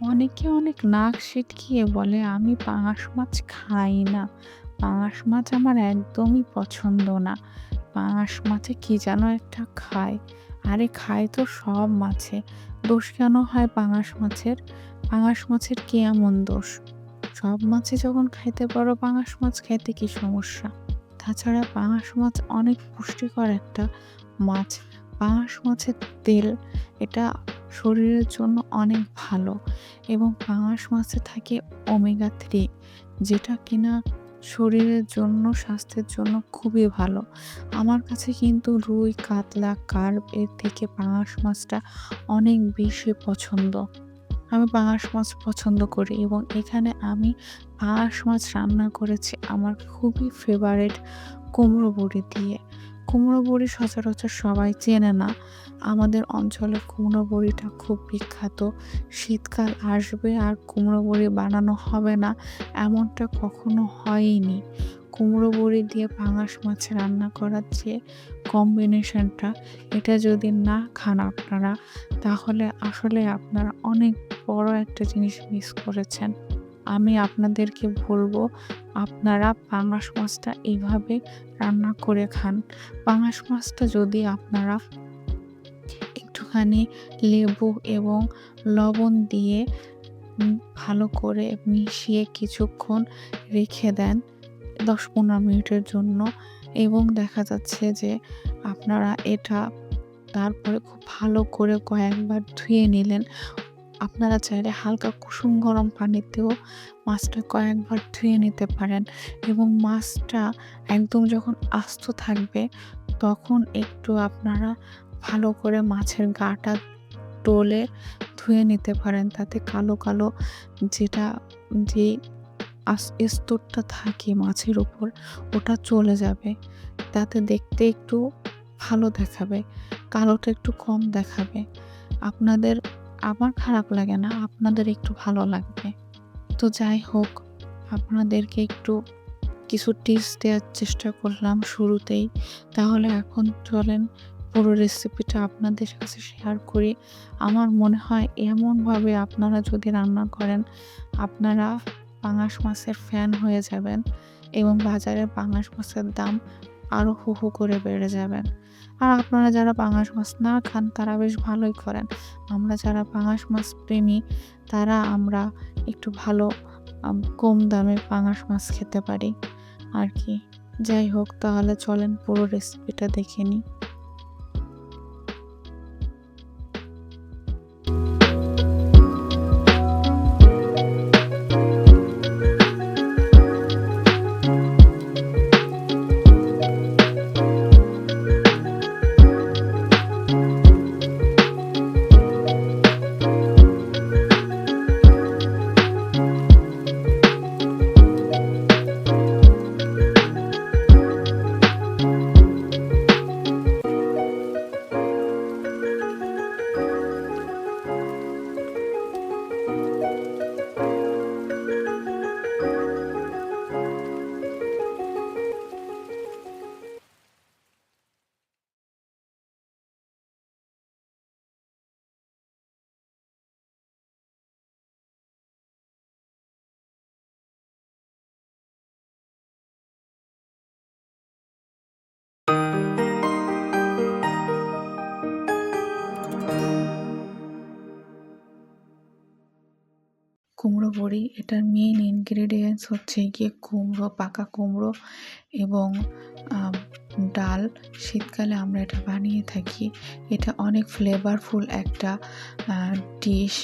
অনেকে অনেক নাক সিটকিয়ে বলে আমি পাঙাশ মাছ খাই না। পাঙাশ মাছ আমার একদমই পছন্দ না। পাঙাশ মাছে কি যেন একটা খায়। আরে খায় তো সব মাছে। দোষ কেন হয় পাঙাশ মাছের? পাঙাশ মাছের কি এমন দোষ? সব মাছই যখন খাইতে পারো পাঙাশ মাছ খাইতে কি সমস্যা? তাছাড়া পাঙাশ মাছ অনেক পুষ্টিকর একটা মাছ। পাঙাশ মাছের তেল এটা শরীরের জন্য অনেক ভালো এবং পাঙাশ মাছে থাকে ওমেগা 3 যেটা কিনা শরীরের জন্য, স্বাস্থ্যের জন্য খুবই ভালো। আমার কাছে কিন্তু রুই, কাতলা, কার্প এর থেকে পাঙাশ মাছটা অনেক বেশি পছন্দ। আমি পাঙাশ মাছ পছন্দ করি এবং এখানে আমি পাঙাশ মাছ রান্না করেছি আমার খুবই ফেভারিট কুমড়ো বড়ি দিয়ে। কুমড়ো বড়ি সচরাচর সবাই চেনে না। আমাদের অঞ্চলে কুমড়ো বড়িটা খুব বিখ্যাত। শীতকাল আসবে আর কুমড়ো বড়ি বানানো হবে না এমনটা কখনো হয়ইনি। কুমড়ো বড়ি দিয়ে পাঙাশ মাছ রান্না করার যে কম্বিনেশনটা, এটা যদি না খান আপনারা তাহলে আসলে আপনারা অনেক বড় একটা জিনিস মিস করেছেন। আমি আপনাদেরকে বলব আপনারা পাঙাশ মাছটা এভাবে রান্না করে খান। পাঙাশ মাছটা যদি আপনারা একটুখানি লেবু এবং লবণ দিয়ে ভালো করে মিশিয়ে কিছুক্ষণ রেখে দেন ১০-১৫ মিনিটের জন্য এবং দেখা যাচ্ছে যে আপনারা এটা তারপরে খুব ভালো করে কয়েকবার ধুয়ে নিলেন। আপনারা চাইলে হালকা কুসুম গরম পানিতেও মাছটা কয়েকবার ধুয়ে নিতে পারেন এবং মাছটা একদম যখন আস্ত থাকবে তখন একটু আপনারা ভালো করে মাছের গাটা ডলে ধুয়ে নিতে পারেন। তাতে কালো, কালো যেটা যে স্তরটা থাকে মাছের উপর ওটা চলে যাবে। তাতে দেখতে একটু ভালো দেখাবে। কালোটা একটু কম দেখাবে। আপনাদের আমার খারাপ লাগে না, আপনাদের একটু ভালো লাগবে। তো যাই হোক, আপনাদেরকে একটু কিছু টিপস দেওয়ার চেষ্টা করলাম শুরুতেই। তাহলে এখন চলেন পুরো রেসিপিটা আপনাদের কাছে শেয়ার করি। আমার মনে হয় এমনভাবে আপনারা যদি রান্না করেন, আপনারা পাঙাশ মাছের ফ্যান হয়ে যাবেন এবং বাজারে পাঙাশ মাছের দাম আরও হু, হু করে বেড়ে যাবেন। আর আপনারা যারা পাঙাশ মাছ না খান তারা বেশ ভালোই করেন। আমরা যারা পাঙাশ মাছ প্রেমী আমরা একটু ভালো কম দামে পাঙাশ মাছ খেতে পারি আরকি। যাই হোক তাহলে চলেন পুরো রেসিপিটা দেখে নিই। কুমড়ো বড়ি এটার মেইন ইনগ্রেডিয়েন্টস হচ্ছে গিয়ে কুমড়ো, পাকা কুমড়ো এবং আম ডাল। শীতকালে আমরা এটা বানিয়ে থাকি। এটা অনেক ফ্লেভারফুল একটা আ ডিশ।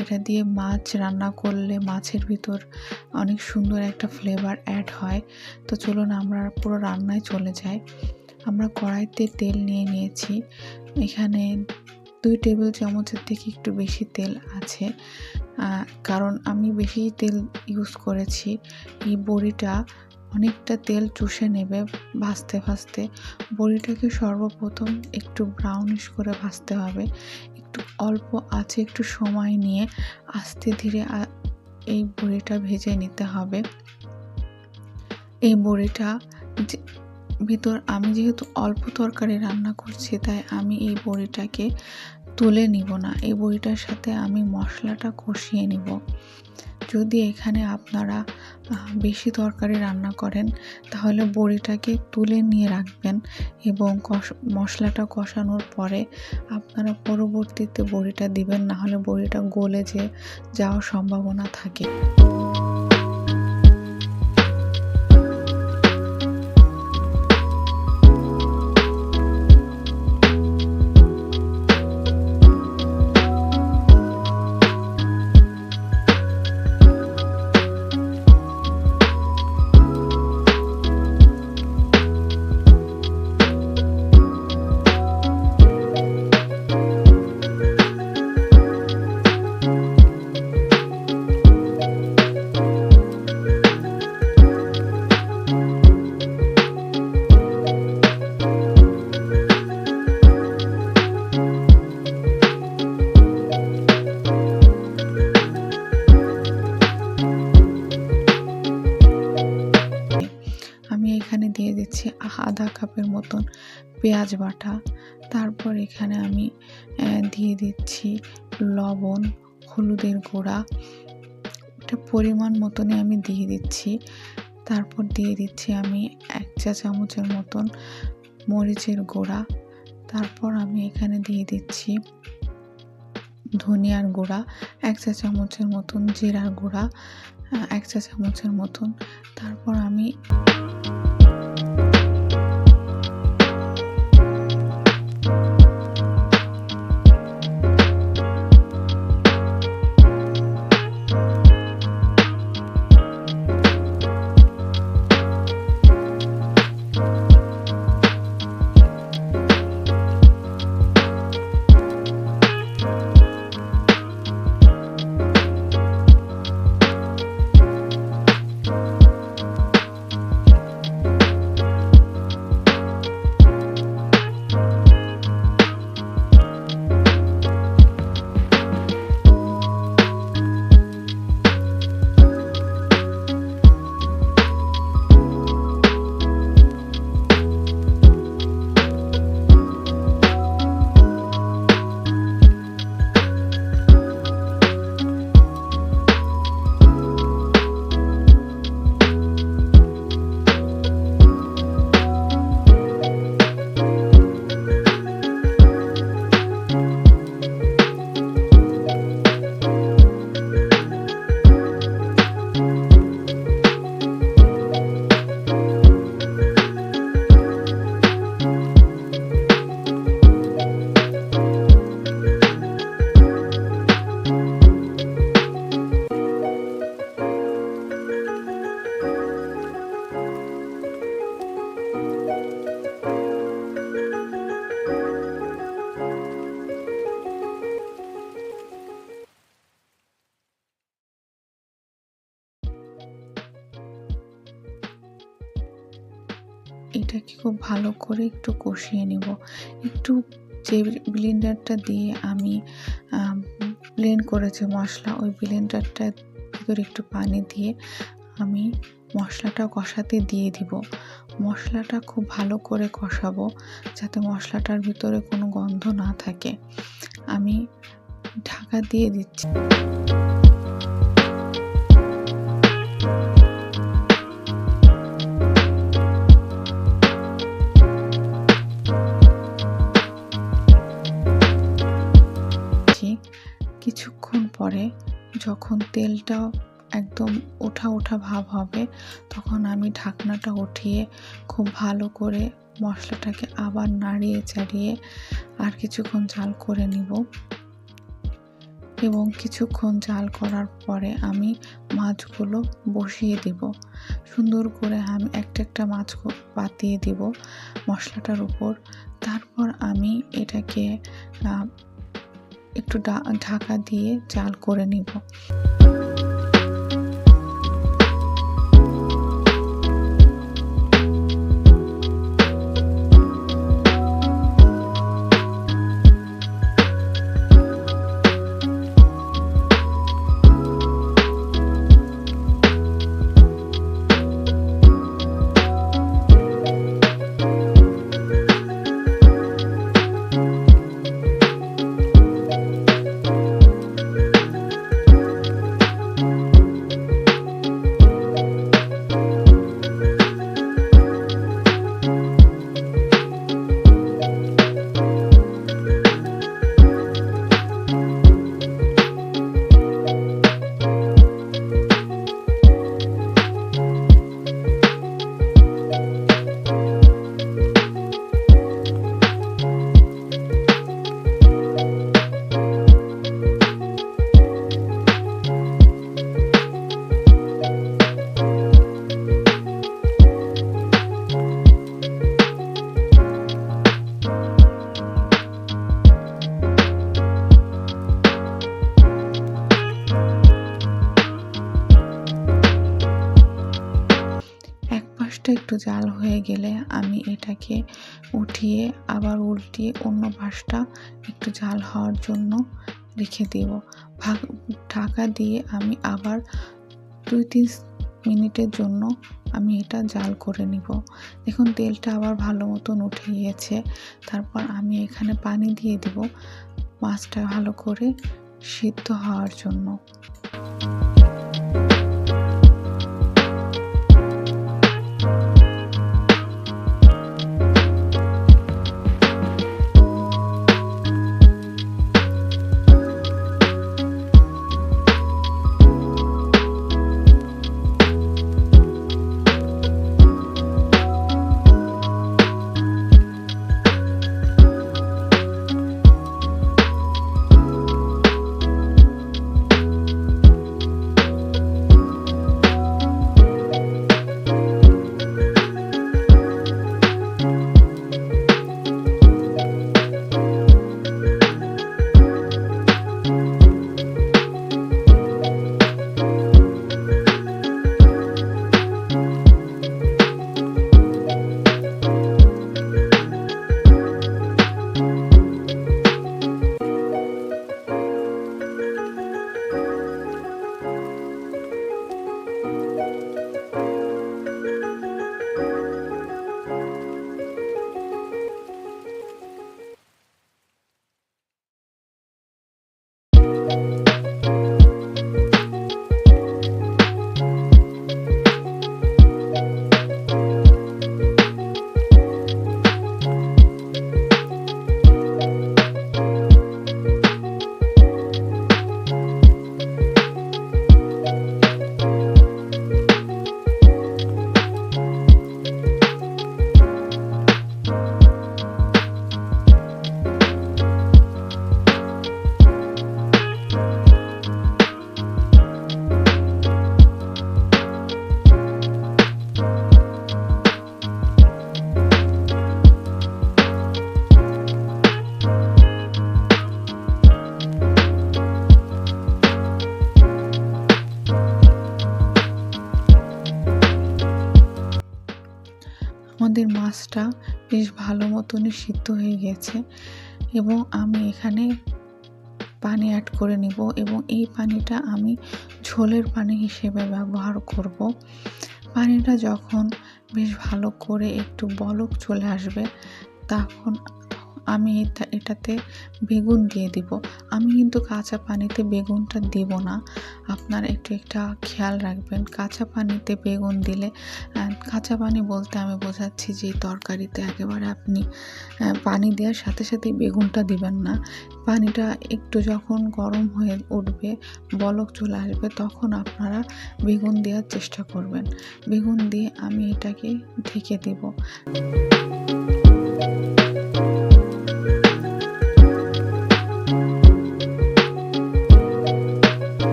এটা দিয়ে মাছ রান্না করলে মাছের ভিতর অনেক সুন্দর একটা ফ্লেভার অ্যাড হয়। তো চলুন আমরা পুরো রান্নায় চলে যাই। আমরা কড়াইতে তেল নিয়ে নিয়েছি। এখানে ২ টেবিল চামচের থেকে একটু বেশি তেল আছে। কারণ আমি বেশি তেল ইউজ করেছি। এই বড়িটা অনেকটা তেল চুষে নেবে ভাজতে, ভাজতে। বড়িটাকে সর্বপ্রথম একটু ব্রাউনিশ করে ভাজতে হবে। একটু অল্প আঁচে একটু সময় নিয়ে আস্তে ধীরে এই বড়িটা ভেজে নিতে হবে। এই বড়িটা যে আমি যেহেতু অল্প তরকারি রান্না করছি তাই আমি এই বড়িটাকে তুলে নিব না। এই বড়িটার সাথে আমি মশলাটা কষিয়ে নিব। যদি এখানে আপনারা বেশি তরকারি রান্না করেন তাহলে বড়িটাকে তুলে নিয়ে রাখবেন এবং মশলাটা কষানোর পরে আপনারা পরবর্তীতে বড়িটা দিবেন, না হলে বড়িটা গলে যাওয়ার সম্ভাবনা থাকে। আমি এখানে দিয়ে দিচ্ছি আধা কাপের মতন পেঁয়াজ বাটা। তারপর এখানে আমি দিয়ে দিচ্ছি লবণ, হলুদের গুঁড়া, এটা পরিমাণ মতনই আমি দিয়ে দিচ্ছি। তারপর দিয়ে দিচ্ছি আমি 1 চা চামচের মতন মরিচের গুঁড়া। তারপর আমি এখানে দিয়ে দিচ্ছি ধনিয়ার গুঁড়া, 1 চা চামচের মতন জিরার গুঁড়া, 1 চা চামচের মতন। তারপর আমি এটাকে খুব ভালো করে একটু কষিয়ে নিব। একটু যে ব্লেন্ডারটা দিয়ে আমি ব্লেন্ড করেছি মশলা, ওই ব্লেন্ডারটার ভিতরে একটু পানি দিয়ে আমি মশলাটা কষাতে দিয়ে দিব। মশলাটা খুব ভালো করে কষাবো যাতে মশলাটার ভিতরে কোনো গন্ধ না থাকে। আমি ঢাকা দিয়ে দিচ্ছি। কিছুক্ষণ পরে যখন তেলটা একদম ওঠা ওঠা ভাব হবে তখন আমি ঢাকনাটা উঠিয়ে খুব ভালো করে মশলাটাকে আবার নাড়িয়ে চাড়িয়ে আর কিছুক্ষণ জাল করে নিব এবং কিছুক্ষণ জাল করার পরে আমি মাছগুলো বসিয়ে দিব। সুন্দর করে আমি একটা একটা মাছ পাতিয়ে দিব মশলাটার উপর। তারপর আমি এটাকে একটু ঢাকা দিয়ে জাল করে নিব। একটু জাল হয়ে গেলে আমি এটাকে উঠিয়ে আবার উল্টিয়ে অন্য পাশটা একটু জাল হওয়ার জন্য রেখে দেব। ঢাকা দিয়ে আমি আবার 2-3 মিনিটের জন্য আমি এটা জাল করে নিব। দেখুন তেলটা আবার ভালো মতন উঠে গিয়েছে। তারপর আমি এখানে পানি দিয়ে দিব মাছটা ভালো করে সিদ্ধ হওয়ার জন্য। আমাদের মাছটা বেশ ভালো মতনই সিদ্ধ হয়ে গেছে এবং আমি এখানে পানি অ্যাড করে নিব এবং এই পানিটা আমি ঝোলের পানি হিসেবে ব্যবহার করব। পানিটা যখন বেশ ভালো করে একটু বলক চলে আসবে তখন আমি এটাতে বেগুন দিয়ে দিব। আমি কিন্তু কাঁচা পানিতে বেগুনটা দিব না। আপনারা একটু একটা খেয়াল রাখবেন, কাঁচা পানিতে বেগুন দিলে, কাঁচা পানি বলতে আমি বোঝাচ্ছি যে তরকারিতে একেবারে আপনি পানি দেওয়ার সাথে সাথে বেগুনটা দিবেন না। পানিটা একটু যখন গরম হয়ে উঠবে, বলক চলে আসবে, তখন আপনারা বেগুন দেওয়ার চেষ্টা করবেন। বেগুন দিয়ে আমি এটাকে ঢেকে দেব।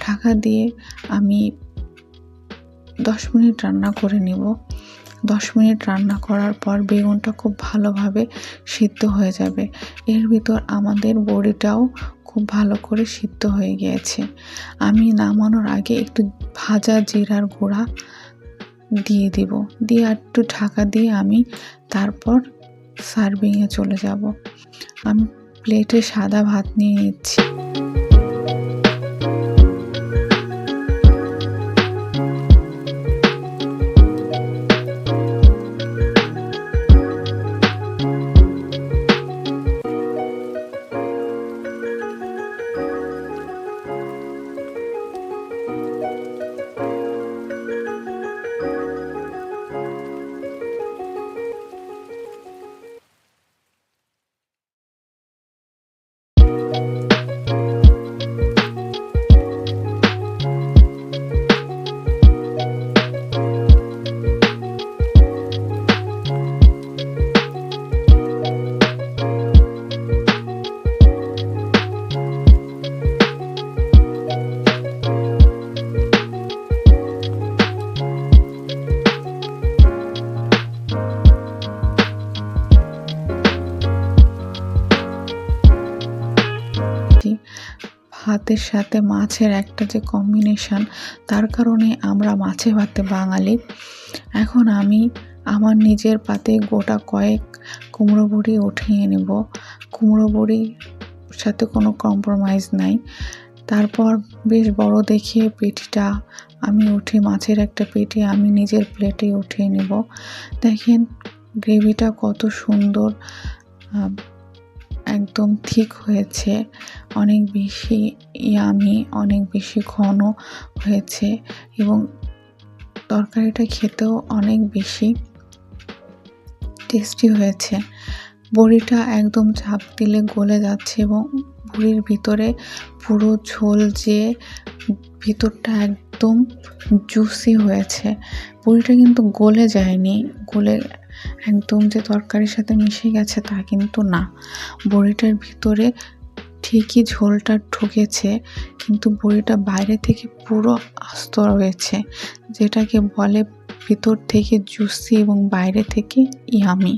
ঢাকা দিয়ে আমি 10 মিনিট রান্না করে নেব। 10 মিনিট রান্না করার পর বেগুনটা খুব ভালোভাবে সিদ্ধ হয়ে যাবে। এর ভিতর আমাদের বড়িটাও খুব ভালো করে সিদ্ধ হয়ে গিয়েছে। আমি নামানোর আগে একটু ভাজা জিরার গুঁড়া দিয়ে দিব। দিয়ে একটু ঢাকা দিয়ে আমি তারপর সার্ভিংয়ে চলে যাব। আমি প্লেটে সাদা ভাত নিয়ে নিচ্ছি। ভাতের সাথে মাছের একটা যে কম্বিনেশন, তার কারণে আমরা মাছে ভাতে বাঙালি। এখন আমি আমার নিজের পাতে গোটা কয়েক কুমড়ো বড়ি উঠিয়ে নেব। কুমড়ো বড়ির সাথে কোনো কম্প্রোমাইজ নাই। তারপর বেশ বড় দেখিয়ে পেটিটা আমি মাছের একটা পেটি আমি নিজের প্লেটে উঠিয়ে নেব। দেখেন গ্রেভিটা কত সুন্দর একদম ঠিক হয়েছে, অনেক বেশি ইয়ামি, অনেক বেশি ঘন হয়েছে এবং তরকারিটা খেতেও অনেক বেশি টেস্টি হয়েছে। বড়িটা একদম চাপ দিলে গলে যাচ্ছে এবং বড়ির ভিতরে পুরো ঝোল যে ভিতরটা একদম জুসি হয়েছে। বড়িটা কিন্তু গলে যায়নি, গলে একদম যে তরকারির সাথে মিশে গেছে তা কিন্তু না। বড়িটার ভিতরে ঠিকই ঝোলটা ঢুকেছে, কিন্তু বড়িটা বাইরে থেকে পুরো আস্ত রয়েছে, যেটাকে বলে ভিতর থেকে জুসি এবং বাইরে থেকে ইয়ামি।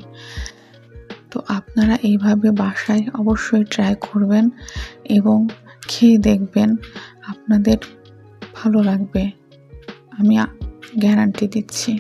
তো আপনারা এইভাবে বাসায় অবশ্যই ট্রাই করবেন এবং খেয়ে দেখবেন, আপনাদের ভালো লাগবে, আমি গ্যারান্টি দিচ্ছি।